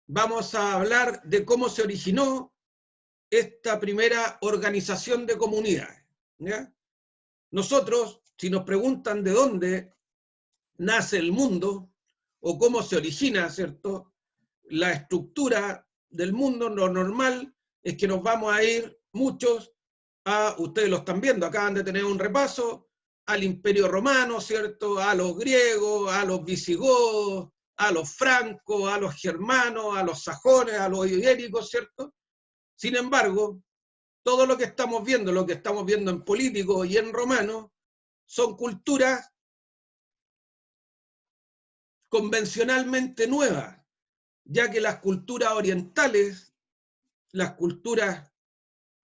vamos a hablar de cómo se originó esta primera organización de comunidades, ¿ya? Nosotros, si nos preguntan de dónde nace el mundo o cómo se origina, ¿cierto?, la estructura del mundo, lo normal es que nos vamos a ir muchos ustedes lo están viendo, acaban de tener un repaso, al Imperio Romano, ¿cierto?, a los griegos, a los visigodos, a los francos, a los germanos, a los sajones, a los ibéricos, ¿cierto? Sin embargo, todo lo que estamos viendo en político y en romano, son culturas convencionalmente nuevas, ya que las culturas orientales, las culturas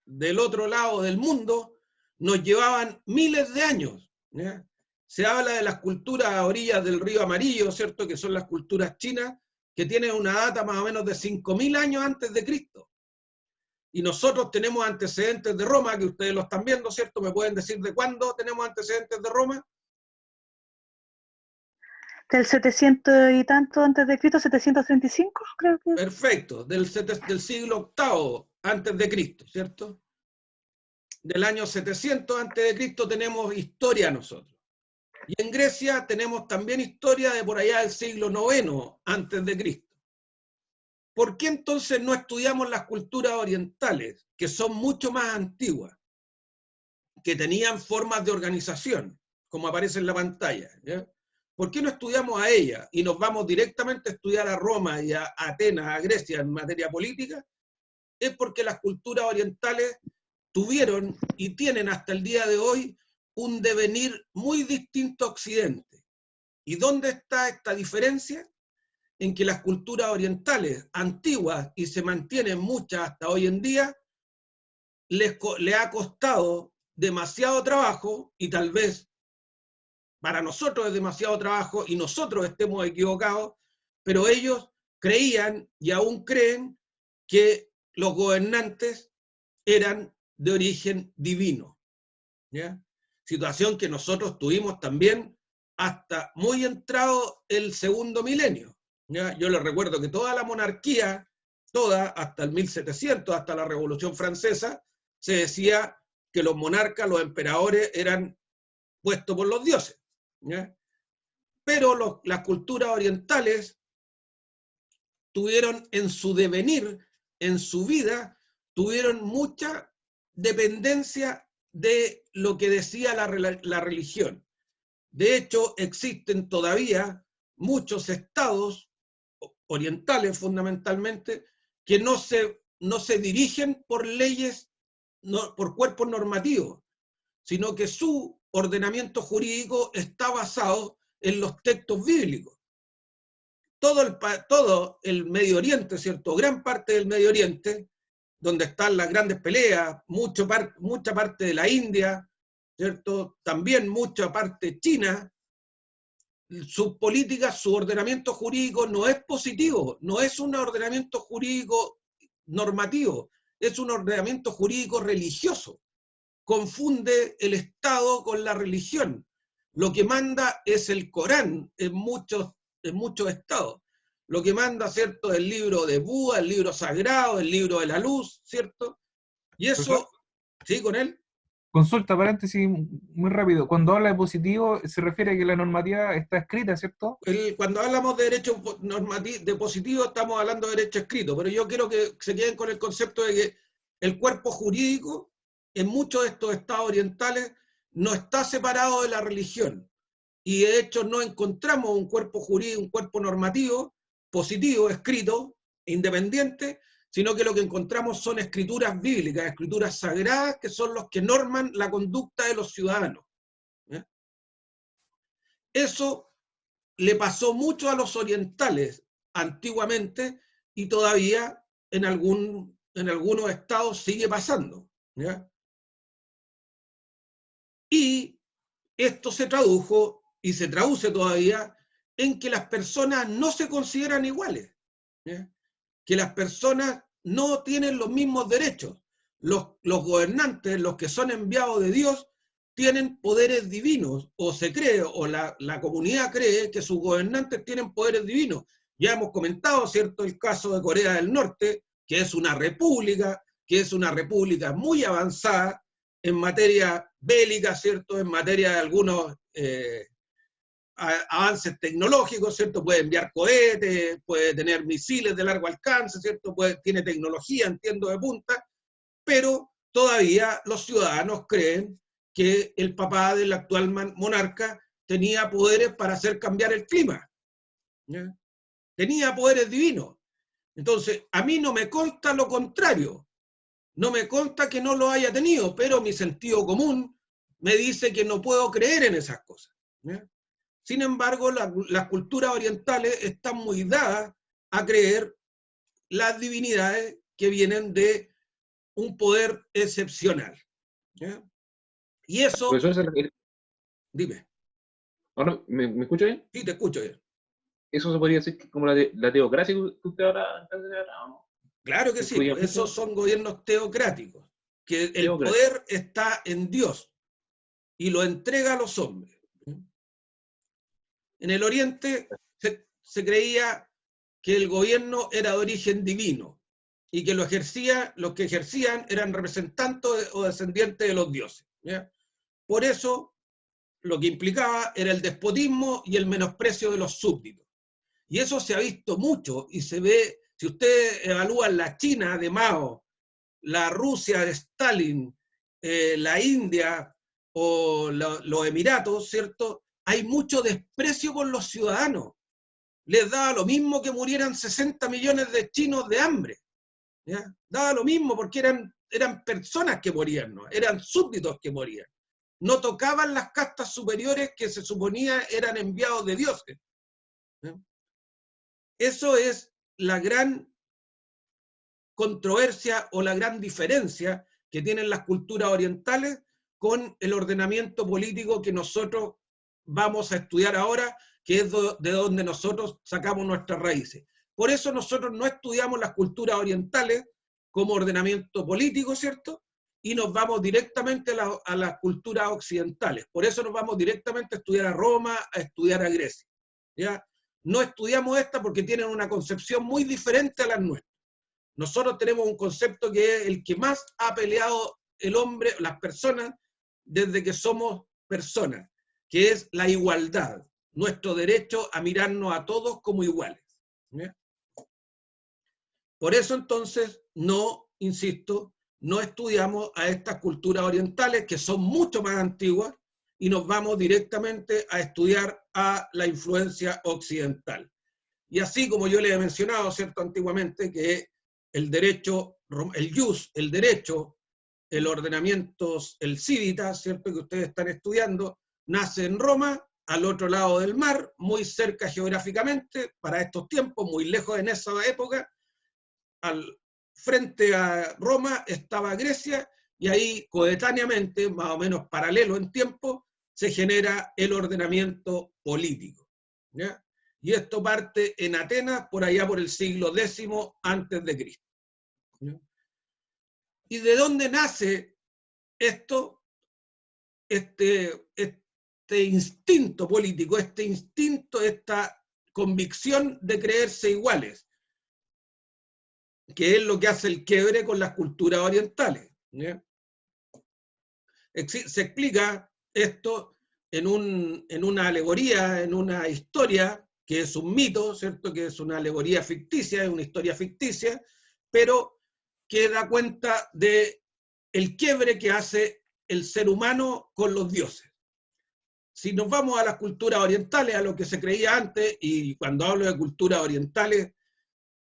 del otro lado del mundo, nos llevaban miles de años, ¿ya? Se habla de las culturas a orillas del río Amarillo, ¿cierto?, que son las culturas chinas, que tienen una data más o menos de 5.000 años antes de Cristo. Y nosotros tenemos antecedentes de Roma, que ustedes lo están viendo, ¿cierto? ¿Me pueden decir de cuándo tenemos antecedentes de Roma? Del 700 y tanto antes de Cristo, 735, creo que. Perfecto, del siglo VIII antes de Cristo, ¿cierto? Del año 700 antes de Cristo tenemos historia nosotros. Y en Grecia tenemos también historia de por allá del siglo IX antes de Cristo. ¿Por qué entonces no estudiamos las culturas orientales, que son mucho más antiguas, que tenían formas de organización, como aparece en la pantalla, ¿ya? ¿Por qué no estudiamos a ellas y nos vamos directamente a estudiar a Roma y a Atenas, a Grecia en materia política? Es porque las culturas orientales tuvieron y tienen hasta el día de hoy un devenir muy distinto a Occidente. ¿Y dónde está esta diferencia? En que las culturas orientales antiguas, y se mantienen muchas hasta hoy en día, le ha costado demasiado trabajo, y tal vez para nosotros es demasiado trabajo y nosotros estemos equivocados, pero ellos creían y aún creen que los gobernantes eran de origen divino, ¿ya? Situación que nosotros tuvimos también hasta muy entrado el segundo milenio, ¿ya? Yo les recuerdo que toda la monarquía, toda, hasta el 1700, hasta la Revolución Francesa, se decía que los monarcas, los emperadores, eran puestos por los dioses, ¿ya? Pero las culturas orientales tuvieron en su devenir, en su vida, tuvieron mucha dependencia de lo que decía la religión. De hecho, existen todavía muchos estados orientales, fundamentalmente, que no se dirigen por leyes, por cuerpos normativos, sino que su ordenamiento jurídico está basado en los textos bíblicos. Todo el Medio Oriente, ¿cierto? Gran parte del Medio Oriente, donde están las grandes peleas, mucha parte de la India, ¿cierto? También mucha parte china, sus políticas, su ordenamiento jurídico no es positivo, no es un ordenamiento jurídico normativo, es un ordenamiento jurídico religioso. Confunde el Estado con la religión. Lo que manda es el Corán en muchos estados. Lo que manda, ¿cierto?, el libro de Buda, el libro sagrado, el libro de la luz, ¿cierto? Y eso, ¿sí, con él? Consulta, paréntesis, muy rápido. Cuando habla de positivo, se refiere a que la normativa está escrita, ¿cierto? Cuando hablamos de derecho de positivo, estamos hablando de derecho escrito, pero yo quiero que se queden con el concepto de que el cuerpo jurídico, en muchos de estos estados orientales, no está separado de la religión. Y de hecho no encontramos un cuerpo jurídico, un cuerpo normativo, positivo, escrito, independiente, sino que lo que encontramos son escrituras bíblicas, escrituras sagradas, que son los que norman la conducta de los ciudadanos. ¿Eh? Eso le pasó mucho a los orientales antiguamente y todavía en algunos estados sigue pasando, ¿ya? Y esto se tradujo y se traduce todavía en que las personas no se consideran iguales, ¿ya? Que las personas no tienen los mismos derechos. Los gobernantes, los que son enviados de Dios, tienen poderes divinos, o se cree, o la comunidad cree que sus gobernantes tienen poderes divinos. Ya hemos comentado, ¿cierto?, el caso de Corea del Norte, que es una república muy avanzada en materia bélica, ¿cierto?, en materia de algunos avances tecnológicos, ¿cierto? Puede enviar cohetes, puede tener misiles de largo alcance, ¿cierto? Tiene tecnología, entiendo, de punta, pero todavía los ciudadanos creen que el papá del actual monarca tenía poderes para hacer cambiar el clima, ¿ya? Tenía poderes divinos. Entonces, a mí no me consta lo contrario, no me consta que no lo haya tenido, pero mi sentido común me dice que no puedo creer en esas cosas, ¿ya? Sin embargo, las culturas orientales están muy dadas a creer las divinidades que vienen de un poder excepcional, ¿ya? Y eso... Profesor, Dime. ¿ahora me escucha bien? Sí, te escucho bien. ¿Eso se podría decir como la teocracia que usted ahora ¿o no? Claro que sí, pues esos son gobiernos teocráticos, que el poder está en Dios y lo entrega a los hombres. En el Oriente se creía que el gobierno era de origen divino y que los que ejercían eran representantes o descendientes de los dioses, ¿ya? Por eso, lo que implicaba era el despotismo y el menosprecio de los súbditos. Y eso se ha visto mucho y se ve, si ustedes evalúan la China de Mao, la Rusia de Stalin, la India o los Emiratos, ¿cierto? Hay mucho desprecio por los ciudadanos. Les daba lo mismo que murieran 60 millones de chinos de hambre, ¿ya? Daba lo mismo porque eran personas que morían, ¿no? Eran súbditos que morían. No tocaban las castas superiores que se suponía eran enviados de dioses, ¿ya? Eso es la gran controversia o la gran diferencia que tienen las culturas orientales con el ordenamiento político que nosotros vamos a estudiar ahora, que es de donde nosotros sacamos nuestras raíces. Por eso nosotros no estudiamos las culturas orientales como ordenamiento político, ¿cierto? Y nos vamos directamente a las culturas occidentales. Por eso nos vamos directamente a estudiar a Roma, a estudiar a Grecia, ¿ya? No estudiamos esta porque tienen una concepción muy diferente a las nuestras. Nosotros tenemos un concepto que es el que más ha peleado el hombre, las personas, desde que somos personas, que es la igualdad, nuestro derecho a mirarnos a todos como iguales, ¿ya? Por eso entonces no, insisto, no estudiamos a estas culturas orientales que son mucho más antiguas y nos vamos directamente a estudiar a la influencia occidental. Y así como yo les he mencionado, ¿cierto?, antiguamente, que el derecho, el jus, el derecho, el ordenamiento, el civitas, ¿cierto?, que ustedes están estudiando, nace en Roma, al otro lado del mar, muy cerca geográficamente, para estos tiempos, muy lejos en esa época. Frente a Roma estaba Grecia, y ahí coetáneamente, más o menos paralelo en tiempo, se genera el ordenamiento político, ¿ya? Y esto parte en Atenas, por allá por el siglo X antes de Cristo, ¿ya? ¿Y de dónde nace esto? Este instinto político, este instinto, esta convicción de creerse iguales, que es lo que hace el quiebre con las culturas orientales, ¿ya? Se explica esto en una alegoría, en una historia, que es un mito, ¿cierto?, que es una alegoría ficticia, es una historia ficticia, pero que da cuenta de el quiebre que hace el ser humano con los dioses. Si nos vamos a las culturas orientales, a lo que se creía antes, y cuando hablo de culturas orientales,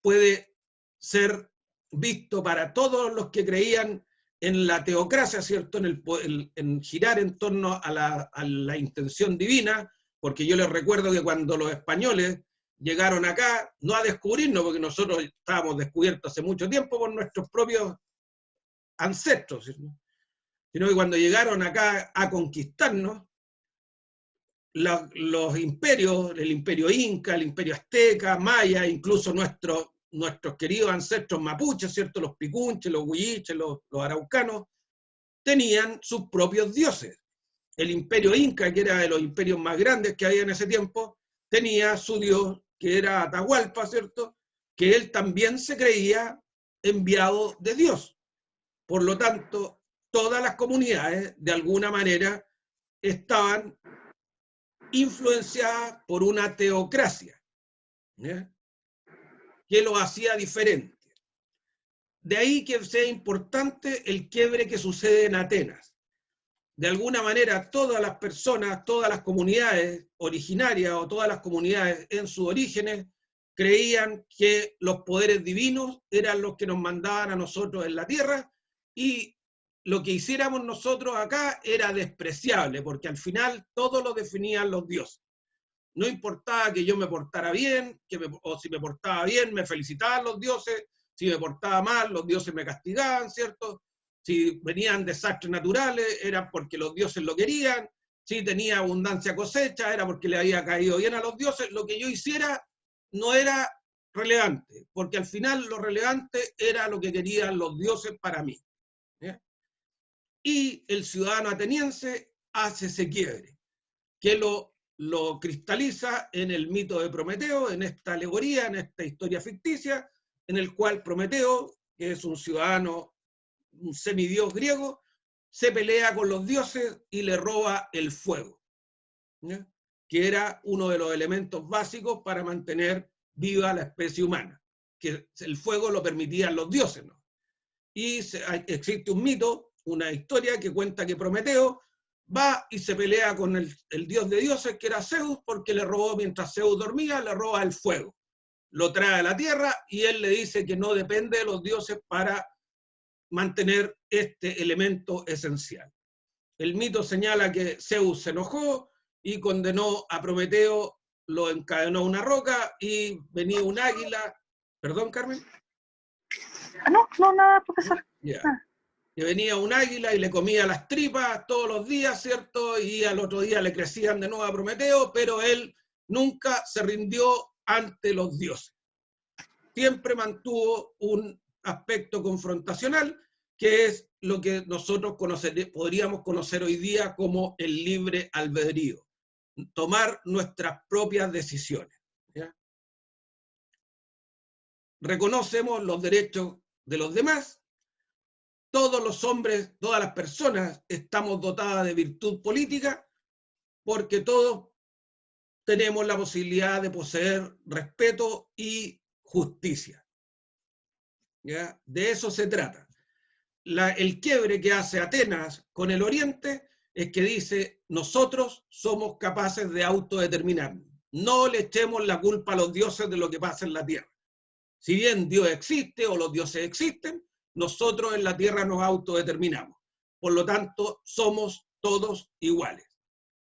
puede ser visto para todos los que creían en la teocracia, ¿cierto?, en girar en torno a la intención divina, porque yo les recuerdo que cuando los españoles llegaron acá, no a descubrirnos, porque nosotros estábamos descubiertos hace mucho tiempo por nuestros propios ancestros, ¿cierto?, sino que cuando llegaron acá a conquistarnos, los imperios, el imperio inca, el imperio azteca, maya, incluso nuestros queridos ancestros mapuches, ¿cierto?, los picunches, los huilliches, los araucanos, tenían sus propios dioses. El imperio inca, que era de los imperios más grandes que había en ese tiempo, tenía su dios que era Atahualpa, ¿cierto? Que él también se creía enviado de Dios. Por lo tanto, todas las comunidades, de alguna manera, estaban influenciadas por una teocracia, ¿ya? Que lo hacía diferente. De ahí que sea importante el quiebre que sucede en Atenas. De alguna manera, todas las personas, todas las comunidades originarias o todas las comunidades en sus orígenes creían que los poderes divinos eran los que nos mandaban a nosotros en la tierra y lo que hiciéramos nosotros acá era despreciable, porque al final todo lo definían los dioses. No importaba que yo me portara bien, o si me portaba bien me felicitaban los dioses, si me portaba mal los dioses me castigaban, ¿cierto? Si venían desastres naturales era porque los dioses lo querían, si tenía abundancia cosecha era porque le había caído bien a los dioses. Lo que yo hiciera no era relevante, porque al final lo relevante era lo que querían los dioses para mí, ¿ya? Y el ciudadano ateniense hace ese quiebre, que lo cristaliza en el mito de Prometeo, en esta alegoría, en esta historia ficticia, en el cual Prometeo, que es un ciudadano, un semidios griego, se pelea con los dioses y le roba el fuego, ¿ya? Que era uno de los elementos básicos para mantener viva la especie humana, que el fuego lo permitían los dioses, ¿no? Y existe un mito, una historia que cuenta que Prometeo va y se pelea con el dios de dioses, que era Zeus, porque le robó, mientras Zeus dormía, le roba el fuego. Lo trae a la tierra y él le dice que no depende de los dioses para mantener este elemento esencial. El mito señala que Zeus se enojó y condenó a Prometeo, lo encadenó a una roca y venía un águila. ¿Perdón, Carmen? No, nada, profesor. Yeah. Que venía un águila y le comía las tripas todos los días, ¿cierto? Y al otro día le crecían de nuevo a Prometeo, pero él nunca se rindió ante los dioses. Siempre mantuvo un aspecto confrontacional, que es lo que nosotros podríamos conocer hoy día como el libre albedrío, tomar nuestras propias decisiones, ¿ya? Reconocemos los derechos de los demás. Todos los hombres, todas las personas estamos dotadas de virtud política porque todos tenemos la posibilidad de poseer respeto y justicia, ¿ya? De eso se trata. El quiebre que hace Atenas con el Oriente es que dice, nosotros somos capaces de autodeterminarnos. No le echemos la culpa a los dioses de lo que pasa en la tierra. Si bien Dios existe o los dioses existen, nosotros en la tierra nos autodeterminamos. Por lo tanto, somos todos iguales.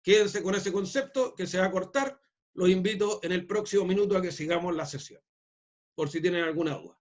Quédense con ese concepto que se va a cortar. Los invito en el próximo minuto a que sigamos la sesión, por si tienen alguna duda.